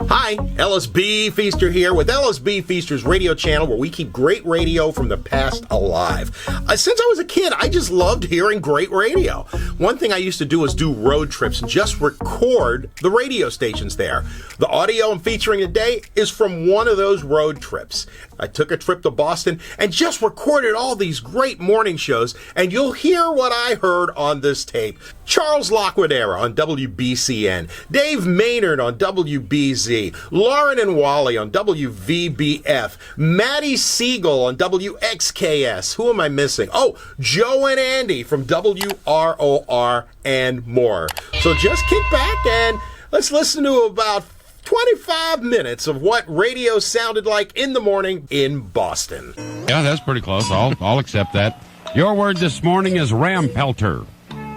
Hi, LSB Feaster here with LSB Feaster's radio channel where we keep great radio from the past alive. Since I was a kid, I just loved hearing great radio. One thing I used to do was do road trips and just record the radio stations there. The audio I'm featuring today is from one of those road trips. I took a trip to Boston and just recorded all these great morning shows, and you'll hear what I heard on this tape. Charles Laquadera on WBCN, Dave Maynard on WBZ, Lauren and Wally on WVBF, Maddie Siegel on WXKS. Who am I missing? Oh, Joe and Andy from WROR and more. So just kick back and let's listen to about 25 minutes of what radio sounded like in the morning in Boston. Yeah, that's pretty close. I'll accept that. Your word this morning is rampelter.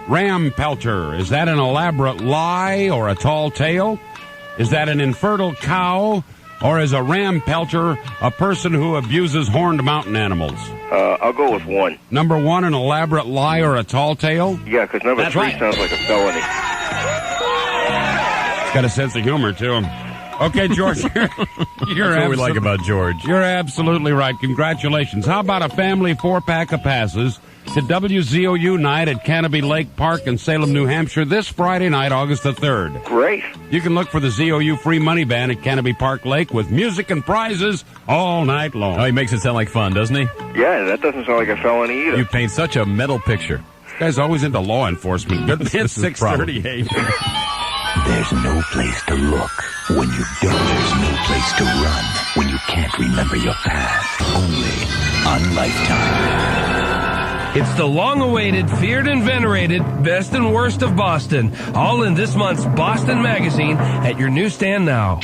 Rampelter. Is that an elaborate lie or a tall tale? Is that an infertile cow? Or is a rampelter a person who abuses horned mountain animals? I'll go with one. Number one, an elaborate lie or a tall tale? Yeah, because number That's three right. sounds like a felony. He's got a sense of humor to him. Okay, George, you're That's what we like about George. You're absolutely right. Congratulations. How about a family 4-pack of passes to WZOU night at Canopy Lake Park in Salem, New Hampshire this Friday night, August the 3rd. Great. You can look for the ZOU free money band at Canopy Park Lake with music and prizes all night long. Oh, he makes it sound like fun, doesn't he? Yeah, that doesn't sound like a felony either. You paint such a mental picture. This guy's always into law enforcement. Good man, 638. There's no place to look when you don't. There's no place to run when you can't remember your past. Only on Lifetime. It's the long-awaited, feared and venerated Best and Worst of Boston. All in this month's Boston Magazine at your newsstand now.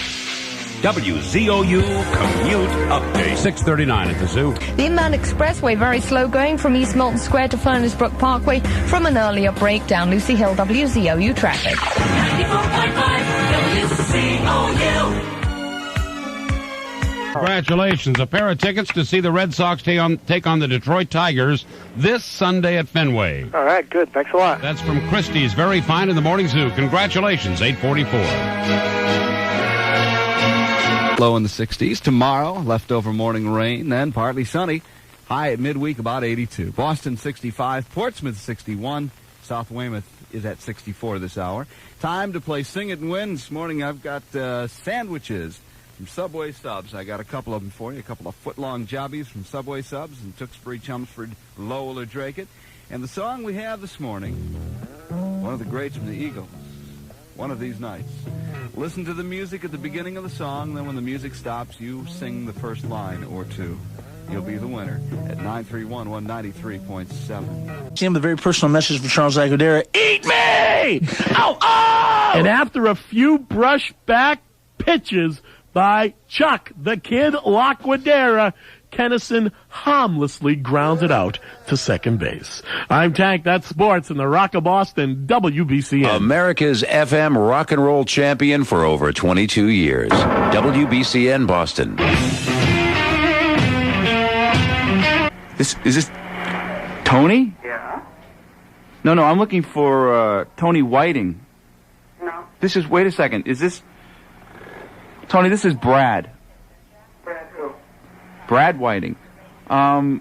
WZOU Commute Update. 639 at the zoo. The Inland Expressway very slow going from East Milton Square to Furnace Brook Parkway from an earlier break down Lucy Hill WZOU traffic. 94.5 WZOU. Congratulations. A pair of tickets to see the Red Sox take on the Detroit Tigers this Sunday at Fenway. All right, good. Thanks a lot. That's from Christie's Very Fine in the Morning Zoo. Congratulations, 844. Low in the 60s. Tomorrow, leftover morning rain, then partly sunny. High at midweek, about 82. Boston, 65. Portsmouth, 61. South Weymouth is at 64 this hour. Time to play Sing It and Win. This morning I've got sandwiches from Subway Subs. I got a couple of them for you. A couple of foot-long jobbies from Subway Subs in Tewksbury, Chelmsford, Lowell, or Drake. And the song we have this morning, one of the greats from the Eagles, One of These Nights. Listen to the music at the beginning of the song, then when the music stops, you sing the first line or two. You'll be the winner at 931-193.7. See him, a very personal message from Charles Laquadera. Eat me! Ow, oh! And after a few brush back pitches by Chuck, the Kid Laquadera, Kennison harmlessly grounds it out to second base. I'm Tank, that's sports in the Rock of Boston, WBCN. America's FM rock and roll champion for over 22 years. WBCN Boston. Is this Tony? Yeah. No, I'm looking for Tony Whiting. No. This is, wait a second, is this, Tony, this is Brad. Brad who? Brad Whiting. I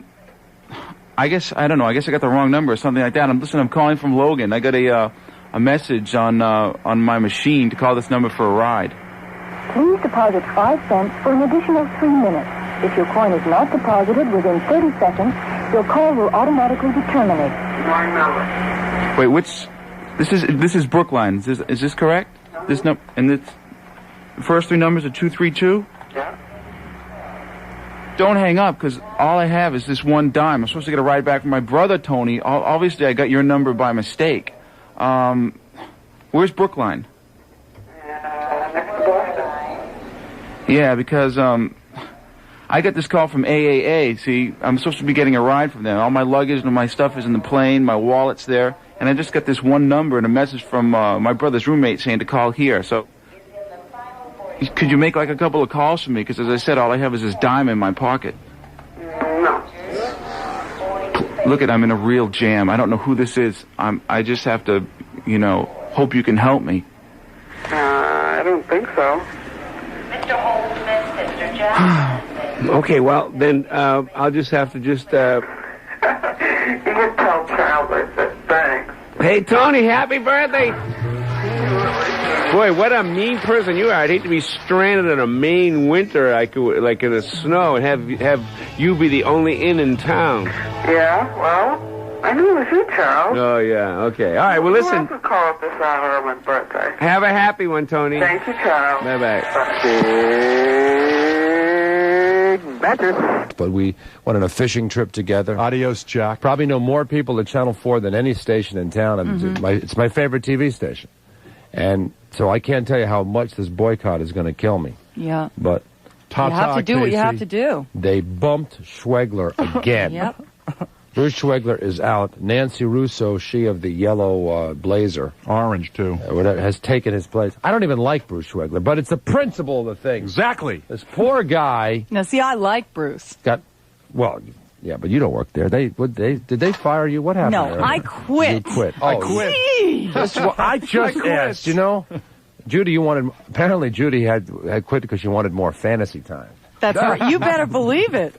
guess I got the wrong number or something like that. I'm calling from Logan. I got a message on my machine to call this number for a ride. Please deposit 5 cents for an additional 3 minutes. If your coin is not deposited within 30 seconds, your call will automatically be terminated. Wrong number. Wait, this is Brookline. Is this correct? No. This no, and the first 3 numbers are 232? Yeah. Don't hang up, because all I have is this one dime. I'm supposed to get a ride back from my brother, Tony. Obviously, I got your number by mistake. Where's Brookline? Next to Boston. Yeah, because, I got this call from AAA. See, I'm supposed to be getting a ride from them. All my luggage and my stuff is in the plane. My wallet's there. And I just got this one number and a message from my brother's roommate saying to call here. So, could you make like a couple of calls for me? Because as I said, all I have is this dime in my pocket. No. Look, I'm in a real jam. I don't know who this is. I just have to, hope you can help me. I don't think so. Okay, well, then I'll just have to just... You can tell Charles I said thanks. Hey, Tony, happy birthday! Boy, what a mean person you are. I'd hate to be stranded in a Maine winter like in the snow and have you be the only inn in town. Yeah, well, I knew it was you, Charles. Oh, yeah, okay. All right, well, listen. Who else would call up this hour on my birthday? Have a happy one, Tony. Thank you, Charles. Bye-bye. Better. But we went on a fishing trip together. Adios, Jack. Probably know more people at Channel 4 than any station in town. And it's my favorite TV station. And so I can't tell you how much this boycott is going to kill me. Yeah. But you have to do what you have to do. They bumped Schwegler again. Yep. Bruce Schwegler is out. Nancy Russo, she of the yellow blazer. Orange, too. Has taken his place. I don't even like Bruce Schwegler, but it's the principle of the thing. Exactly. This poor guy. Now, see, I like Bruce. Yeah, but you don't work there. Did they fire you? What happened? No, I quit. You quit. I quit. I just asked, you know. Judy, apparently Judy had quit because she wanted more fantasy time. That's right. You better believe it.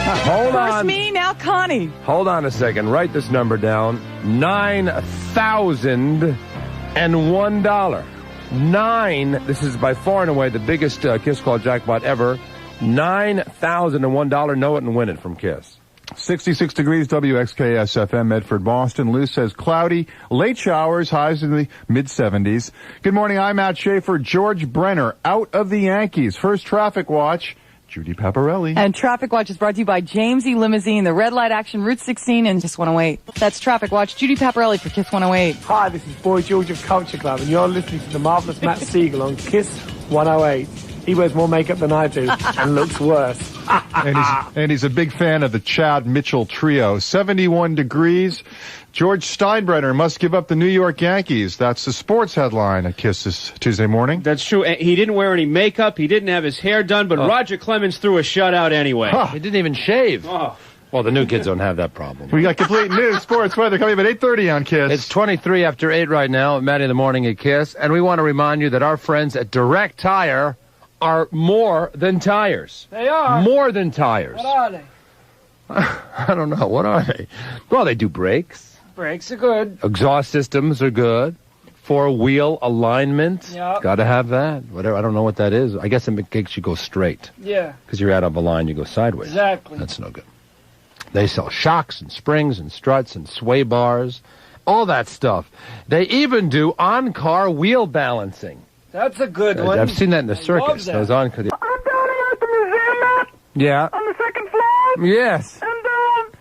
Hold First on. me, now Connie. Hold on a second. Write this number down. $9,001. This is by far and away the biggest Kiss Call jackpot ever. $9,001. Know it and win it from Kiss. 66 degrees, WXKS-FM, Medford, Boston. Lou says cloudy, late showers, highs in the mid-70s. Good morning, I'm Matt Schaefer. George Brenner, out of the Yankees. First traffic watch, Judy Paparelli. And Traffic Watch is brought to you by James E. Limousine, the red light action, Route 16 and Kiss 108. That's Traffic Watch, Judy Paparelli for Kiss 108. Hi, this is Boy George of Culture Club, and you're listening to the marvelous Matt Siegel on Kiss 108. He wears more makeup than I do and looks worse. and he's a big fan of the Chad Mitchell Trio. 71 degrees. George Steinbrenner must give up the New York Yankees. That's the sports headline at Kiss this Tuesday morning. That's true. He didn't wear any makeup. He didn't have his hair done, but Roger Clemens threw a shutout anyway. He didn't even shave. Oh. Well, the new kids don't have that problem. We got complete news, sports weather coming up at 8:30 on Kiss. It's 23 after 8 right now, Maddie in the Morning at Kiss. And we want to remind you that our friends at Direct Tire are more than tires. They are. More than tires. What are they? I don't know. What are they? Well, they do brakes. Brakes are good. Exhaust systems are good. Four-wheel alignment. Yep. Got to have that. Whatever. I don't know what that is. I guess it makes you go straight. Yeah. Because you're out of a line, you go sideways. Exactly. That's no good. They sell shocks and springs and struts and sway bars. All that stuff. They even do on-car wheel balancing. That's a good one. I've seen that in the circus. Those on. I'm down here at the museum, Matt. Yeah. On the second floor. Yes. And,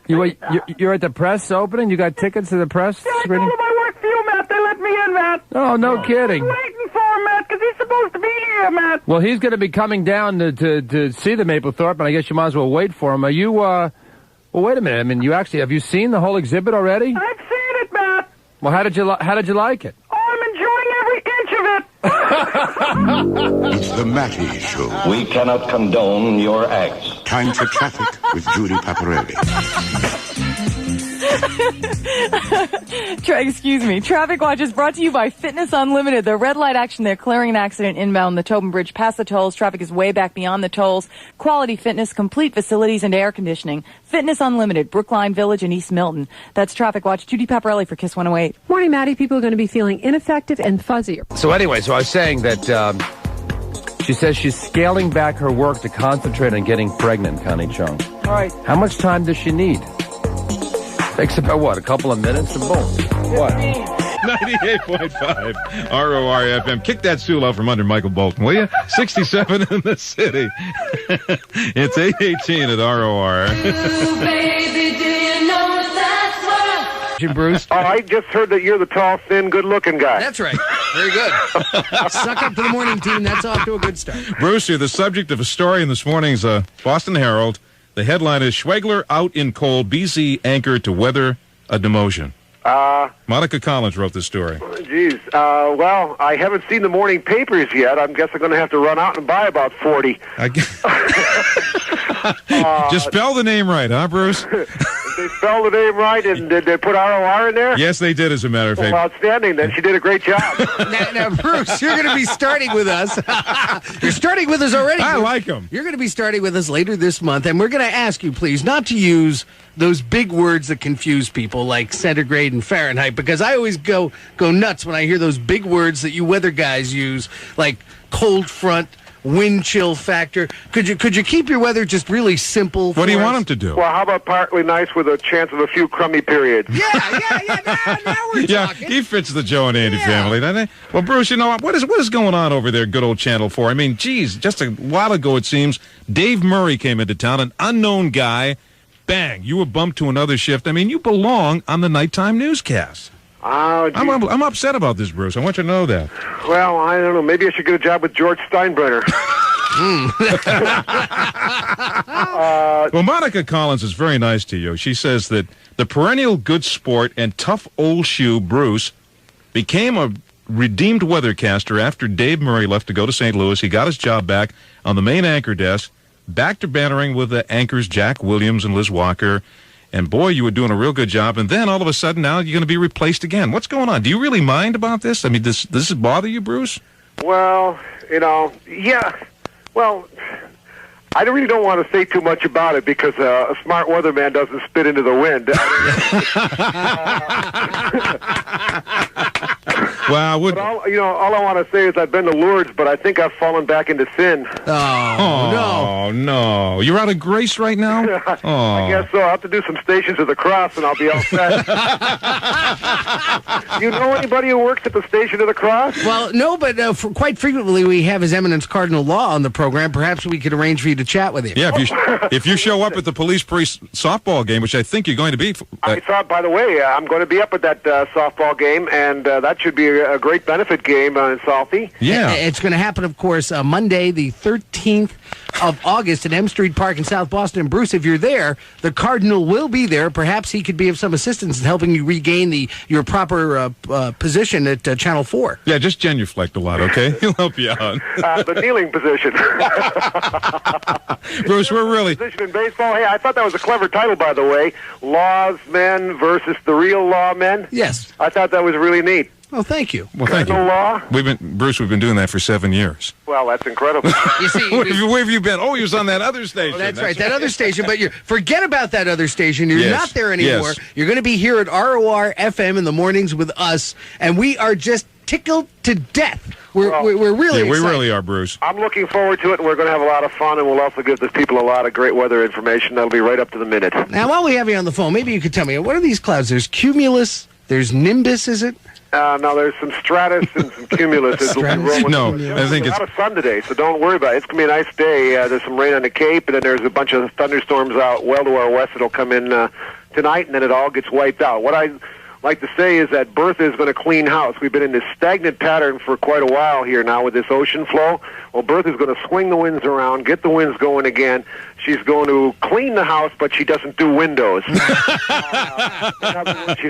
you're at the press opening? You got tickets to the press screening? I told them I work for you, Matt. They let me in, Matt. Oh, no kidding. I'm waiting for him, Matt, because he's supposed to be here, Matt. Well, he's going to be coming down to see the Maplethorpe, and I guess you might as well wait for him. Are you, well, wait a minute. I mean, have you seen the whole exhibit already? I've seen it, Matt. Well, how did you like it? Oh, I'm enjoying every inch of it. It's the Matty Show. We cannot condone your acts. Time for traffic with Judy Paparelli. Excuse me. Traffic Watch is brought to you by Fitness Unlimited. The red light action, they're clearing an accident inbound the Tobin Bridge past the tolls. Traffic is way back beyond the tolls. Quality fitness, complete facilities, and air conditioning. Fitness Unlimited, Brookline Village and East Milton. That's Traffic Watch. Judy Paparelli for Kiss 108. Morning, Maddie. People are going to be feeling ineffective and fuzzier. So anyway, I was saying that she says she's scaling back her work to concentrate on getting pregnant, Connie Chung. All right. How much time does she need? Takes about, what, a couple of minutes and boom. What? 98.5 ROR FM. Kick that stool out from under Michael Bolton, will you? 67 in the city. It's 8:18 at ROR. Baby, do you know that's what Bruce? Oh, I just heard that you're the tall, thin, good-looking guy. That's right. Very good. Suck up to the morning team. That's off to a good start. Bruce, you're the subject of a story in this morning's Boston Herald. The headline is Schwegler out in cold, BC anchor to weather a demotion. Monica Collins wrote this story. Geez. Well, I haven't seen the morning papers yet. I guess I'm going to have to run out and buy about 40. Just spell the name right, huh, Bruce? They spelled the name right, and did they put ROR in there? Yes, they did, as a matter of fact. Well, outstanding. Then she did a great job. Now, Bruce, you're going to be starting with us. You're starting with us already. I Bruce. like him. You're going to be starting with us later this month, and we're going to ask you, please, not to use those big words that confuse people like centigrade and Fahrenheit, because I always go nuts when I hear those big words that you weather guys use, like cold front, wind chill factor. Could you keep your weather just really simple? What do you want them to do? Well, how about partly nice with a chance of a few crummy periods? Now we're Yeah, talking. he fits the Joe and Andy family, doesn't he? Well, Bruce, you know, what is going on over there, good old Channel 4? I mean, geez, just a while ago, it seems, Dave Murray came into town, an unknown guy. Bang, you were bumped to another shift. I mean, you belong on the nighttime newscast. Oh, I'm upset about this, Bruce. I want you to know that. Well, I don't know. Maybe I should get a job with George Steinbrenner. Well, Monica Collins is very nice to you. She says that the perennial good sport and tough old shoe Bruce became a redeemed weathercaster after Dave Murray left to go to St. Louis. He got his job back on the main anchor desk, back to bantering with the anchors Jack Williams and Liz Walker. And, boy, you were doing a real good job. And then, all of a sudden, now you're going to be replaced again. What's going on? Do you really mind about this? I mean, does this bother you, Bruce? Well, you know, yeah. Well, I really don't want to say too much about it because a smart weatherman doesn't spit into the wind. Well, but all I want to say is I've been to Lourdes, but I think I've fallen back into sin. Oh, no. You're out of grace right now? I guess so. I'll have to do some Stations of the Cross, and I'll be all set. You know anybody who works at the Station of the Cross? Well, no, but quite frequently we have His Eminence Cardinal Law on the program. Perhaps we could arrange for you to chat with him. Yeah, if you show up at the Police Priest softball game, which I think you're going to be. I thought, by the way, I'm going to be up at that softball game, and that should be a great benefit game in Salty. Yeah. It's going to happen, of course, Monday, the 13th of August at M Street Park in South Boston. And Bruce, if you're there, the Cardinal will be there. Perhaps he could be of some assistance in helping you regain your proper position at Channel 4. Yeah, just genuflect a lot, okay? He'll help you out. The kneeling position. Bruce, we're really... Position in baseball. Hey, I thought that was a clever title, by the way. Laws Men versus the Real Law Men. Yes. I thought that was really neat. Oh, thank you. Well, thank you. Law? Bruce, we've been doing that for 7 years. Well, that's incredible. You see, where have you been? Oh, he was on that other station. Oh, that's right, that other station. But forget about that other station. You're Yes. not there anymore. Yes. You're going to be here at ROR FM in the mornings with us, and we are just tickled to death. We're really we excited. really are, Bruce. I'm looking forward to it, and we're going to have a lot of fun, and we'll also give the people a lot of great weather information. That'll be right up to the minute. Now, while we have you on the phone, maybe you could tell me, what are these clouds? There's cumulus, there's nimbus, is it? No, there's some stratus and some cumulus. No, I think it's a lot of sun today, so don't worry about it. It's going to be a nice day. There's some rain on the Cape, and then there's a bunch of thunderstorms out well to our west that'll come in tonight, and then it all gets wiped out. What I like to say is that Bertha is going to clean house. We've been in this stagnant pattern for quite a while here now with this ocean flow. Well, Bertha's going to swing the winds around, get the winds going again. She's going to clean the house, but she doesn't do windows. She's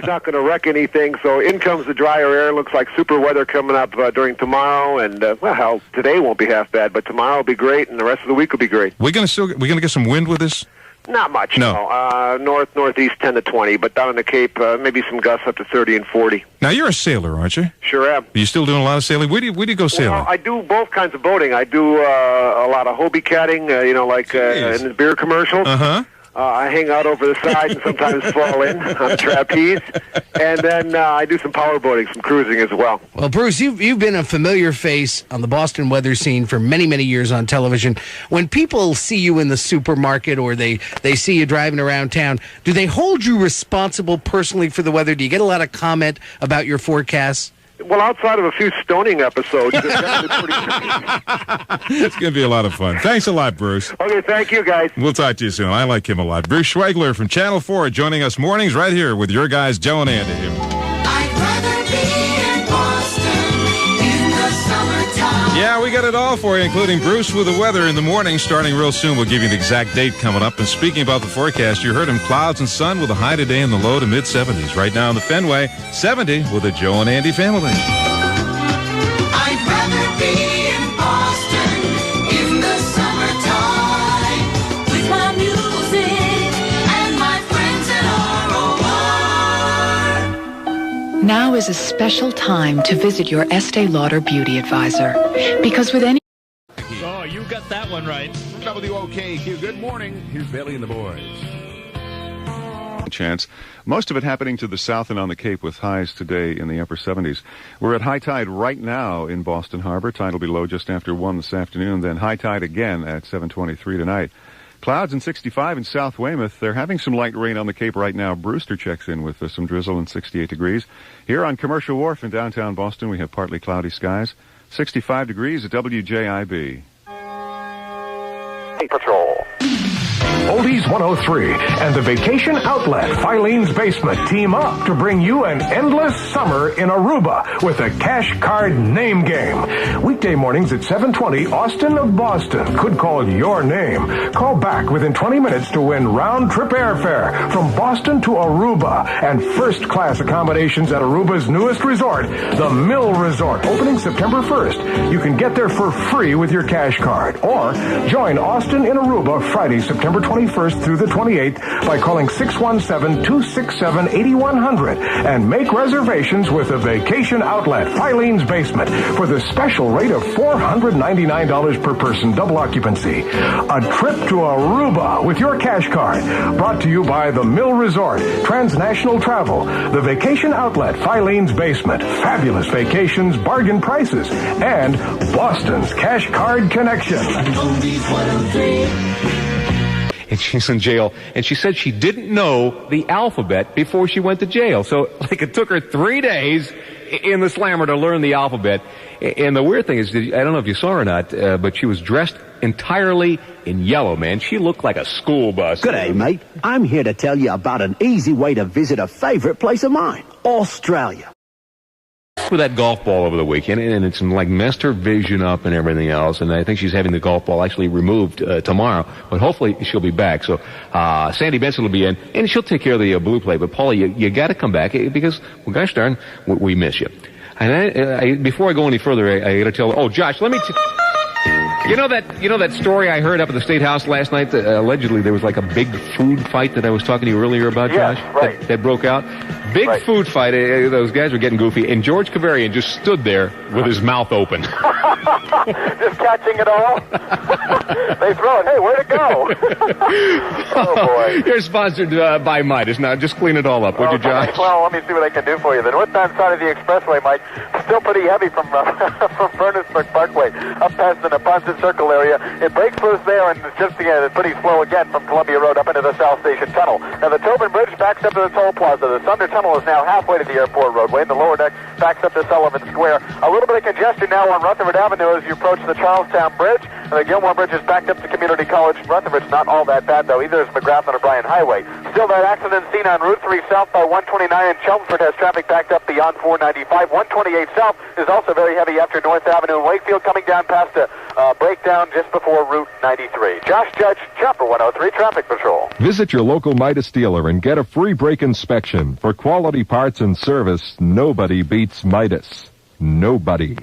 not going to wreck anything. So in comes the drier air. Looks like super weather coming up during tomorrow. And, well, today won't be half bad, but tomorrow will be great, and the rest of the week will be great. We're going to get some wind with this? Not much, no. Northeast 10 to 20, but down in the Cape, maybe some gusts up to 30 and 40. Now, you're a sailor, aren't you? Sure am. Are you still doing a lot of sailing? Where do you go sailing? Well, I do both kinds of boating. I do a lot of Hobie catting, like in the beer commercials. Uh-huh. I hang out over the side and sometimes fall in on the trapeze. And then I do some power boating, some cruising as well. Well, Bruce, you've been a familiar face on the Boston weather scene for many, many years on television. When people see you in the supermarket or they see you driving around town, do they hold you responsible personally for the weather? Do you get a lot of comment about your forecasts? Well, outside of a few stoning episodes, it's pretty It's going to be a lot of fun. Thanks a lot, Bruce. Okay, thank you, guys. We'll talk to you soon. I like him a lot. Bruce Schwegler from Channel 4 joining us mornings right here with your guys, Joe and Andy. I'd rather be in Boston in the summertime. Yeah, we got it all for you, including Bruce with the weather in the morning starting real soon. We'll give you the exact date coming up. And speaking about the forecast, you heard him, clouds and sun with a high today in the low to mid-70s. Right now in the Fenway, 70 with the Joe and Andy family. I'd rather be in Boston in the summertime with my music and my friends and all. is a special time to visit your Estee Lauder beauty advisor. Because with any... Oh, you got that one right. WOKQ, good morning. Here's Bailey and the boys. Chance. Most of it happening to the south and on the Cape with highs today in the upper 70s. We're at high tide right now in Boston Harbor. Tide will be low just after 1 this afternoon. Then high tide again at 7:23 tonight. Clouds and 65 in South Weymouth. They're having some light rain on the Cape right now. Brewster checks in with some drizzle and 68 degrees. Here on Commercial Wharf in downtown Boston, we have partly cloudy skies. 65 degrees at WJIB. Patrol. Oldies 103 and the Vacation Outlet Filene's Basement team up to bring you an endless summer in Aruba with a cash card name game. Weekday mornings at 7:20, Austin of Boston could call your name. Call back within 20 minutes to win round-trip airfare from Boston to Aruba and first-class accommodations at Aruba's newest resort, the Mill Resort, opening September 1st. You can get there for free with your cash card or join Austin in Aruba Friday, September 21st through the 28th by calling 617-267-8100 and make reservations with the Vacation Outlet Filene's Basement for the special rate of $499 per person, double occupancy. A trip to Aruba with your cash card. Brought to you by the Mill Resort, Transnational Travel, the Vacation Outlet Filene's Basement, fabulous vacations, bargain prices, and Boston's Cash Card Connection. And she's in jail, and she said she didn't know the alphabet before she went to jail. So, like, it took her 3 days in the slammer to learn the alphabet. And the weird thing is, I don't know if you saw her or not, but she was dressed entirely in yellow, man. She looked like a school bus. G'day, mate. I'm here to tell you about an easy way to visit a favorite place of mine, Australia. With that golf ball over the weekend, and it's like messed her vision up and everything else, and I think she's having the golf ball actually removed tomorrow, but hopefully she'll be back. So Sandy Benson will be in, and she'll take care of the blue plate. But Paula, you got to come back because, well, gosh darn, we miss you. And I before I go any further, I got to tell. Oh, Josh, let me. You know that story I heard up at the State House last night? Allegedly, there was like a big food fight that I was talking to you earlier about, Josh. Right. That broke out. Big food fight. Those guys were getting goofy, and George Kavarian just stood there with his mouth open. Just catching it all. They throw it. Hey, where'd it go? Oh boy. You're sponsored by Midas. Now, just clean it all up, would you, Josh? Well, let me see what I can do for you. The northbound side of the expressway, Mike, still pretty heavy from Furnaceburg Parkway up past the Neponset Circle area. It breaks loose there, and it's just again, it's pretty slow again from Columbia Road up into the South Station Tunnel. Now, the Tobin Bridge backs up to the Toll Plaza. The Thunder Tunnel is now halfway to the airport roadway, and the lower deck backs up to Sullivan Square. A little bit of congestion now on Rutherford Avenue as you approach the Charlestown Bridge. And the Gilmore Bridge is backed up to Community College. Rutherford's not all that bad, though. Either is McGrath or Bryan Highway. Still that accident seen on Route 3 south by 129, and Chelmsford has traffic backed up beyond 495. 128 south is also very heavy after North Avenue in Wakefield, coming down past a breakdown just before Route 93. Josh Judge, Chopper 103 Traffic Patrol. Visit your local Midas dealer and get a free brake inspection. For quality parts and service, nobody beats Midas. Nobody.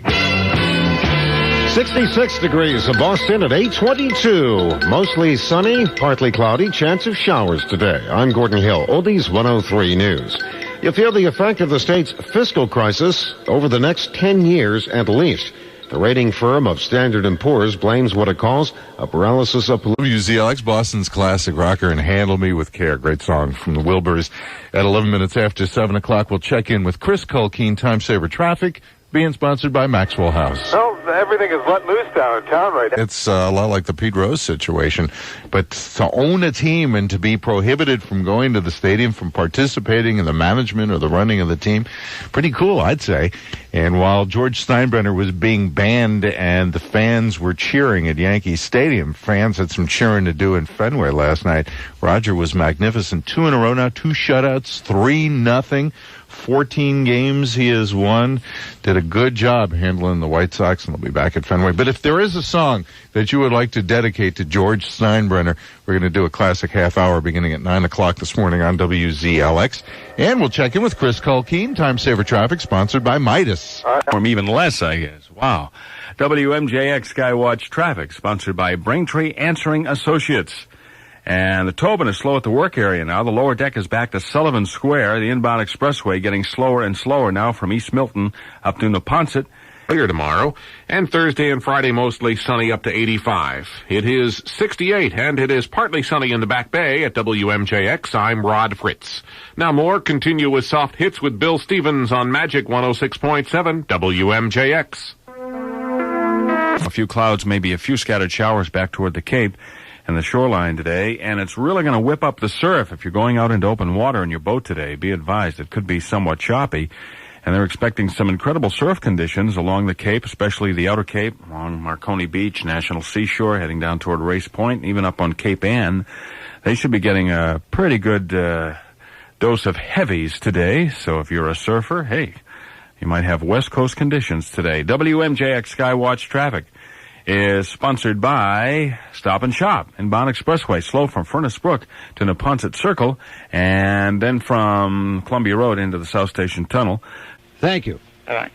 66 degrees in Boston at 8:22. Mostly sunny, partly cloudy, chance of showers today. I'm Gordon Hill, Oldies 103 News. You feel the effect of the state's fiscal crisis over the next 10 years at least. The rating firm of Standard & Poor's blames what it calls a paralysis of WZLX, Boston's classic rocker, and Handle Me With Care. Great song from the Wilburys. At 11 minutes after 7 o'clock, we'll check in with Chris Culkeen, Time Saver Traffic, being sponsored by Maxwell House. Well, everything is let loose downtown right now. It's a lot like the Pete Rose situation, but to own a team and to be prohibited from going to the stadium, from participating in the management or the running of the team, pretty cool, I'd say. And while George Steinbrenner was being banned and the fans were cheering at Yankee Stadium, fans had some cheering to do in Fenway last night. Roger was magnificent. 2 in a row now, 2 shutouts, 3-0. 14 games he has won. Did a good job handling the White Sox, and they'll be back at Fenway. But if there is a song that you would like to dedicate to George Steinbrenner, we're going to do a classic half hour beginning at 9 o'clock this morning on WZLX. And we'll check in with Chris Culkeen, Time Saver Traffic, sponsored by Midas. Or even less, I guess. Wow. WMJX Skywatch Traffic, sponsored by Braintree Answering Associates. And the Tobin is slow at the work area now. The lower deck is back to Sullivan Square. The inbound expressway getting slower and slower now from East Milton up to Neponset. Clear tomorrow, and Thursday and Friday mostly sunny up to 85. It is 68, and it is partly sunny in the Back Bay at WMJX. I'm Rod Fritz. Now more continue with soft hits with Bill Stevens on Magic 106.7 WMJX. A few clouds, maybe a few scattered showers back toward the Cape and the shoreline today, and it's really going to whip up the surf. If you're going out into open water in your boat today, be advised it could be somewhat choppy, and they're expecting some incredible surf conditions along the Cape, especially the Outer Cape, along Marconi Beach, National Seashore, heading down toward Race Point, even up on Cape Ann. They should be getting a pretty good dose of heavies today, so if you're a surfer, hey, you might have West Coast conditions today. WMJX Skywatch Traffic is sponsored by Stop and Shop in Bond Expressway, slow from Furnace Brook to Neponset Circle, and then from Columbia Road into the South Station Tunnel. Thank you. All right.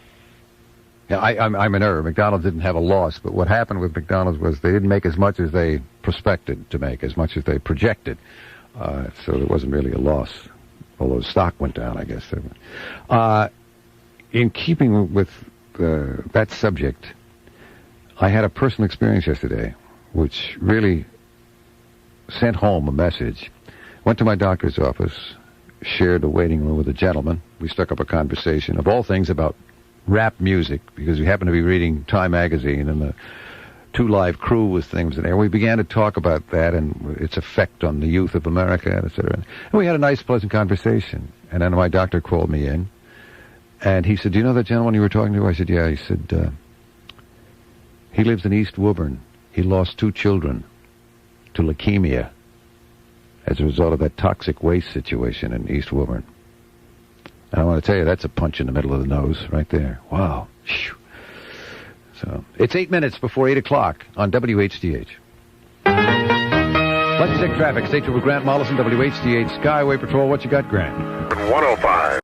Yeah, I'm in error. McDonald's didn't have a loss, but what happened with McDonald's was they didn't make as much as they prospected to make, as much as they projected. So there wasn't really a loss, although stock went down, I guess. In keeping with that subject, I had a personal experience yesterday which really sent home a message. Went to my doctor's office, shared a waiting room with a gentleman. We struck up a conversation, of all things, about rap music, because we happened to be reading Time magazine, and the Two Live Crew was things in there. We began to talk about that and its effect on the youth of America, et cetera. And we had a nice, pleasant conversation. And then my doctor called me in, and he said, "Do you know that gentleman you were talking to?" I said, "Yeah." He said, he lives in East Woburn. He lost 2 children to leukemia as a result of that toxic waste situation in East Woburn. And I want to tell you, that's a punch in the middle of the nose right there. Wow. So it's 8 minutes before 8 o'clock on WHDH. Let's check traffic. State Trooper Grant Mollison, WHDH Skyway Patrol. What you got, Grant? 105.